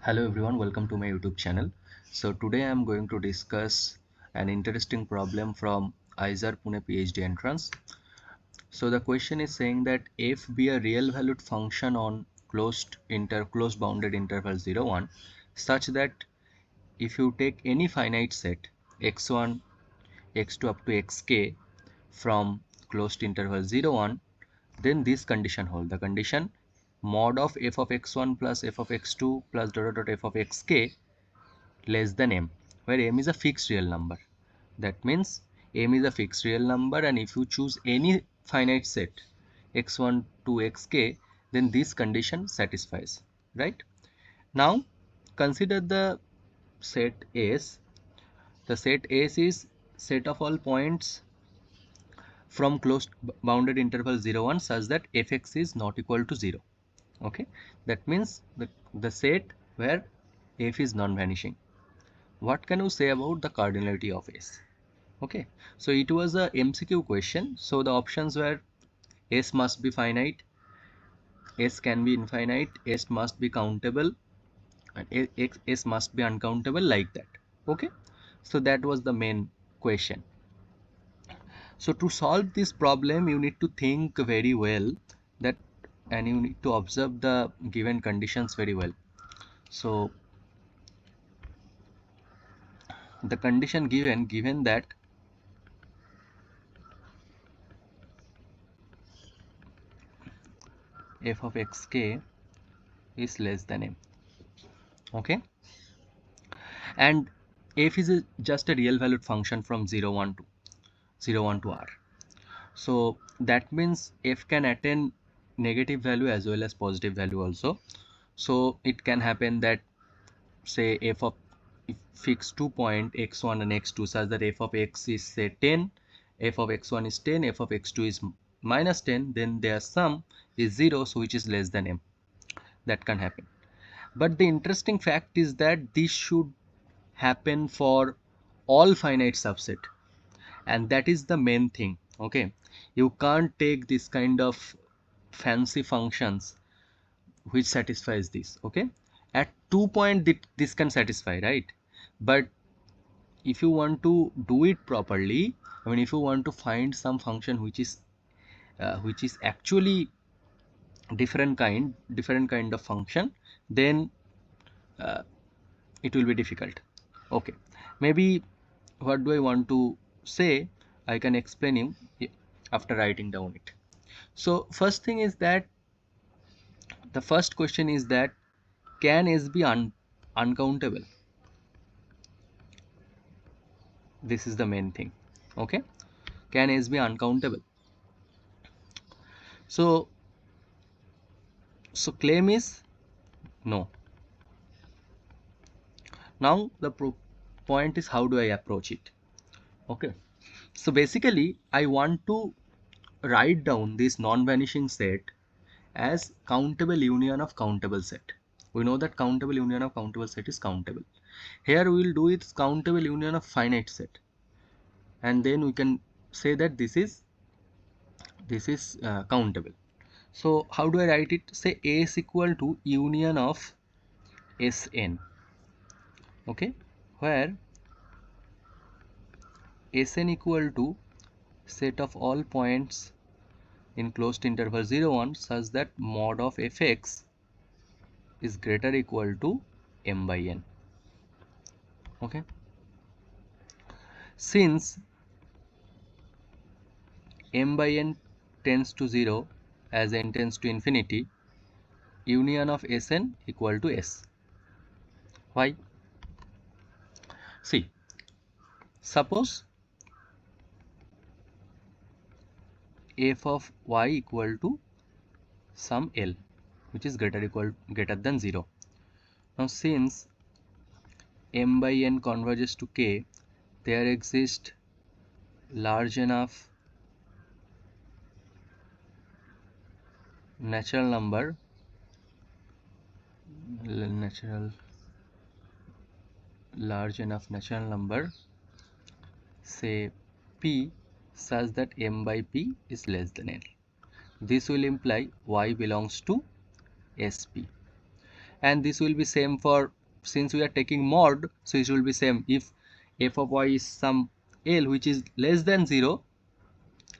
Hello everyone, welcome to my YouTube channel. So today I am going to discuss an interesting problem from IISER Pune PhD entrance. So the question is saying that f be a real valued function on closed bounded interval 0 1 such that if you take any finite set x1 x2 up to xk from closed interval 0 1, then this condition hold. The condition mod of f of x1 plus f of x2 plus dot dot f of xk less than m, where m is a fixed real number. That means m is a fixed real number, and if you choose any finite set x1 to xk, then this condition satisfies, right? Now consider the set S. The set S is set of all points from closed bounded interval 0 1 such that fx is not equal to 0. Okay, that means the set where f is non-vanishing. What can you say about the cardinality of S? Okay, so it was a MCQ question. So the options were S must be finite, S can be infinite, S must be countable, and S must be uncountable, like that. Okay, so that was the main question. So to solve this problem, you need to think very well that, and you need to observe the given conditions very well. So the condition given that f of xk is less than m. Okay, and f is just a real valued function from 0 1 to r. So that means f can attain negative value as well as positive value also. So it can happen that, say, if fix 2 point x1 and x2 such that f of x is, say, 10, f of x1 is 10, f of x2 is minus 10, then their sum is 0, so which is less than m. That can happen. But the interesting fact is that this should happen for all finite subset, and that is the main thing. Okay, you can't take this kind of fancy functions which satisfies this. Okay, at 2 point this can satisfy, right? But if you want to do it properly, I mean, if you want to find some function which is actually different kind of function, then it will be difficult. Okay, maybe what do I want to say, I can explain you after writing down it. So first thing is that, the first question is that, can S be uncountable? This is the main thing. Okay, can S be uncountable? So claim is no. Now the point is, how do I approach it? Okay, so basically I want to write down this non-vanishing set as countable union of countable set. We know that countable union of countable set is countable. Here we will do it countable union of finite set, and then we can say that this is countable. So how do I write it? Say A is equal to union of Sn. Okay, where Sn equal to set of all points in closed interval 0 1 such that mod of fx is greater or equal to m by n. Okay, since m by n tends to 0 as n tends to infinity, union of Sn equal to S. Why? See, suppose f of y equal to some L which is greater than 0. Now since m by n converges to k, there exists large enough natural number say p, such that m by p is less than n. This will imply y belongs to Sp, and this will be same for, since we are taking mod, so it will be same if f of y is some L which is less than 0,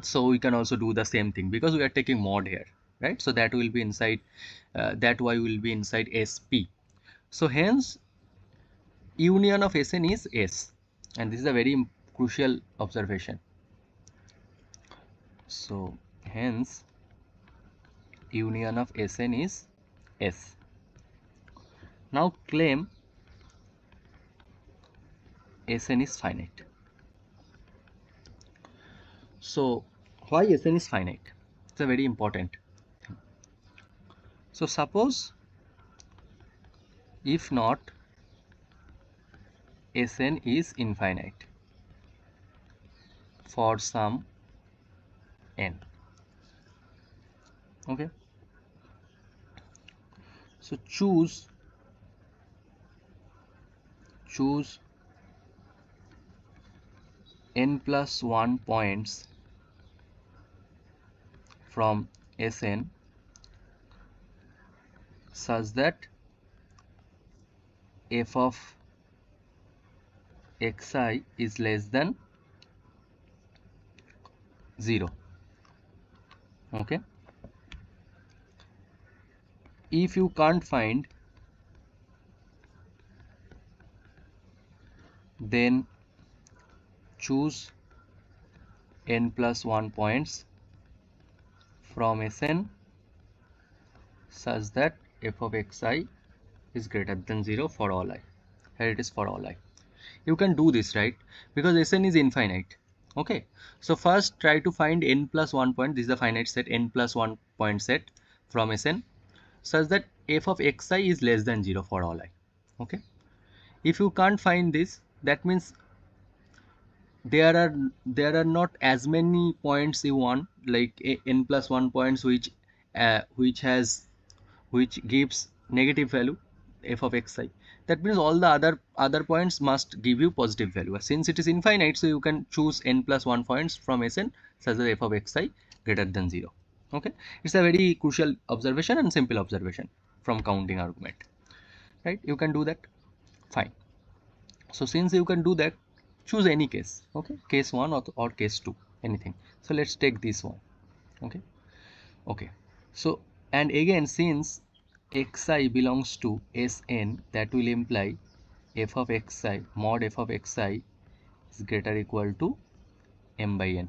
so we can also do the same thing because we are taking mod here, right? So that will be inside that y will be inside SP. So hence union of Sn is S, and this is a very crucial observation. So hence union of Sn is S. Now claim Sn is finite. So why Sn is finite? It's a very important thing. So suppose if not Sn is infinite for some n. Okay. So choose n plus 1 points from Sn such that f of xi is less than 0. Okay. If you can't find, then choose n plus 1 points from Sn such that f of xi is greater than 0 for all I. Here it is for all I. You can do this, right? Because Sn is infinite. Okay. So first try to find n plus 1 point. This is the finite set, n plus 1 point set from Sn such that f of xi is less than 0 for all I. Okay. If you can't find this, that means there are not as many points you want, like n plus 1 points which gives negative value f of xi. That means all the other points must give you positive value. Since it is infinite, so you can choose n plus 1 points from Sn such that f of xi greater than 0. Okay, it's a very crucial observation and simple observation from counting argument, right? You can do that. Fine. So since you can do that, choose any case. Okay, case 1 or case 2, anything. So let's take this one. Okay. So, and again, since xi belongs to Sn, that will imply f of xi, mod f of xi is greater or equal to m by n,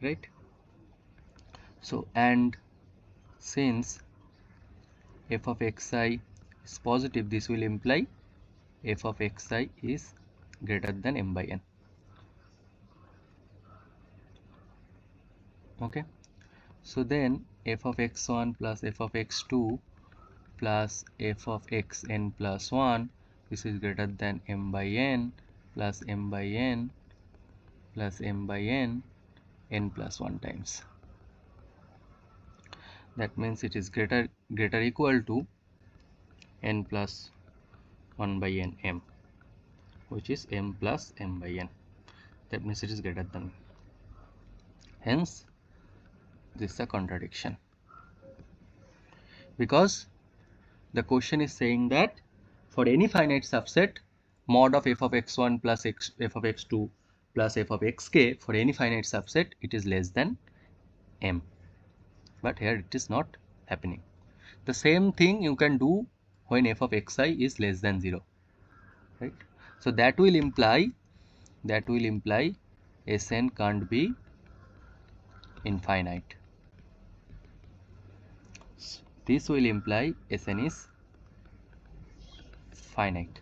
right? So, and since f of xi is positive, this will imply f of xi is greater than m by n. Okay. So then f of x1 plus f of x2 plus f of xn plus 1, this is greater than m by n plus m by n plus m by n, n plus 1 times. That means it is greater equal to n plus 1 by n m, which is m plus m by n. That means it is greater than. Hence this is a contradiction, because the question is saying that for any finite subset, mod of f of x1 plus f of x2 plus f of xk, for any finite subset, it is less than m. But here it is not happening. The same thing you can do when f of xi is less than 0, right? So that will imply Sn can't be infinite. This will imply Sn is finite.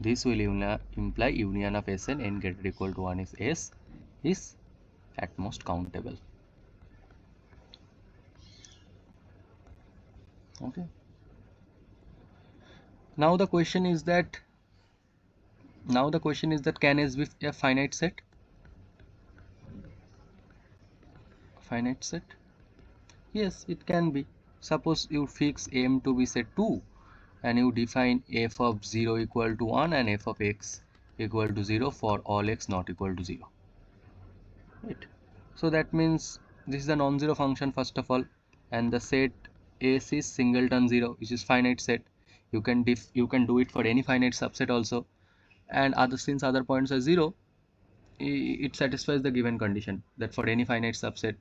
This will imply union of Sn n greater or equal to 1 is S is at most countable. Okay. Now the question is that can S be a finite set? Finite set? Yes, it can be. Suppose you fix M to be set 2 and you define f of 0 equal to 1 and f of x equal to 0 for all x not equal to 0. Right. So that means this is a non-zero function first of all, and the set S is singleton 0, which is finite set. You can do it for any finite subset also, and since other points are 0, it satisfies the given condition that for any finite subset,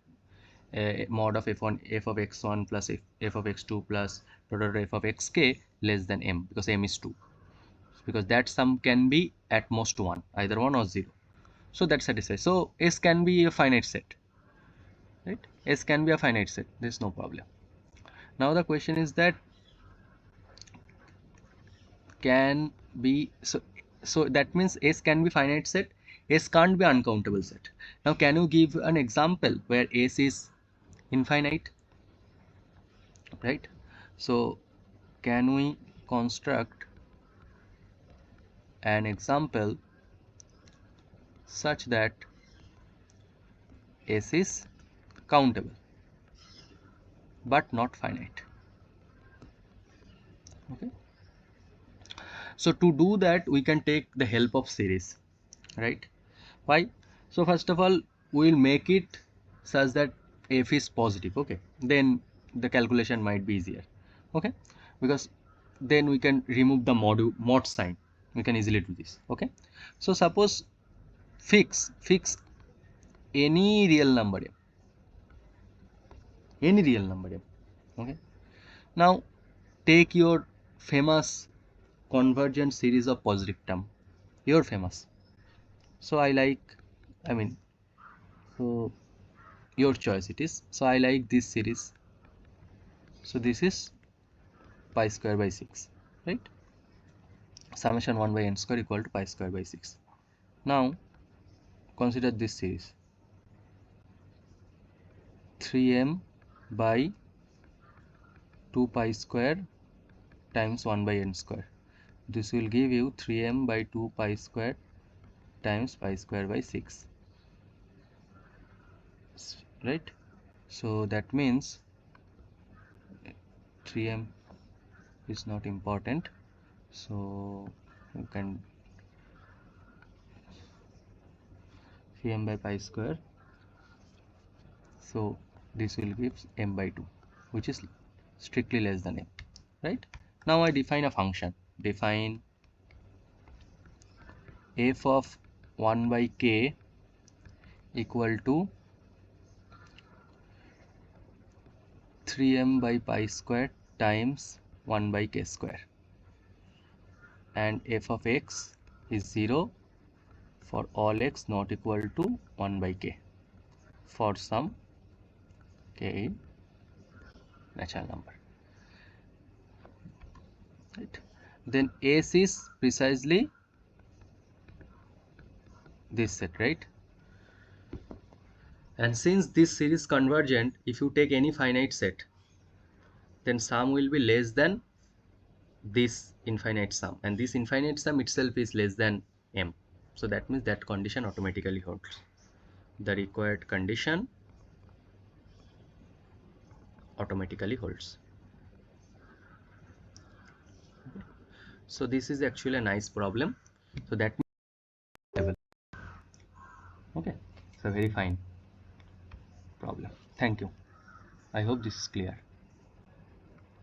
mod of f of x1 plus f of x2 plus dot f of xk less than m, because m is 2, because that sum can be at most 1, either 1 or 0. So that satisfies. So S can be a finite set, right? S can be a finite set. There's no problem. Now the question is that can be so that means S can be finite set. S can't be uncountable set. Now can you give an example where S is infinite, right? So can we construct an example such that S is countable but not finite? Okay. So to do that, we can take the help of series, right? Why? So first of all, we will make it such that f is positive. Okay, then the calculation might be easier. Okay, because then we can remove the mod sign. We can easily do this. Okay, so suppose fix any real number m, any real number m. Okay, now take your famous convergent series of positive term, your famous. So so your choice it is. So I like this series. So this is pi square by 6, right? Summation 1 by n square equal to pi square by 6. Now consider this series, 3m by 2 pi square times 1 by n square. This will give you 3m by 2 pi square times pi square by 6, right? So that means 3m is not important, so you can 3m by pi square. So this will give m by 2, which is strictly less than m, right? Now I define a function. Define f of 1 by k equal to 3m by pi square times 1 by k square, and f of x is 0 for all x not equal to 1 by k for some k in natural number, right? Then S is precisely this set, right? And since this series convergent, if you take any finite set, then sum will be less than this infinite sum, and this infinite sum itself is less than m. So that means that condition automatically holds. The required condition automatically holds. So this is actually a nice problem. So that means okay, it's a very fine problem. Thank you. I hope this is clear.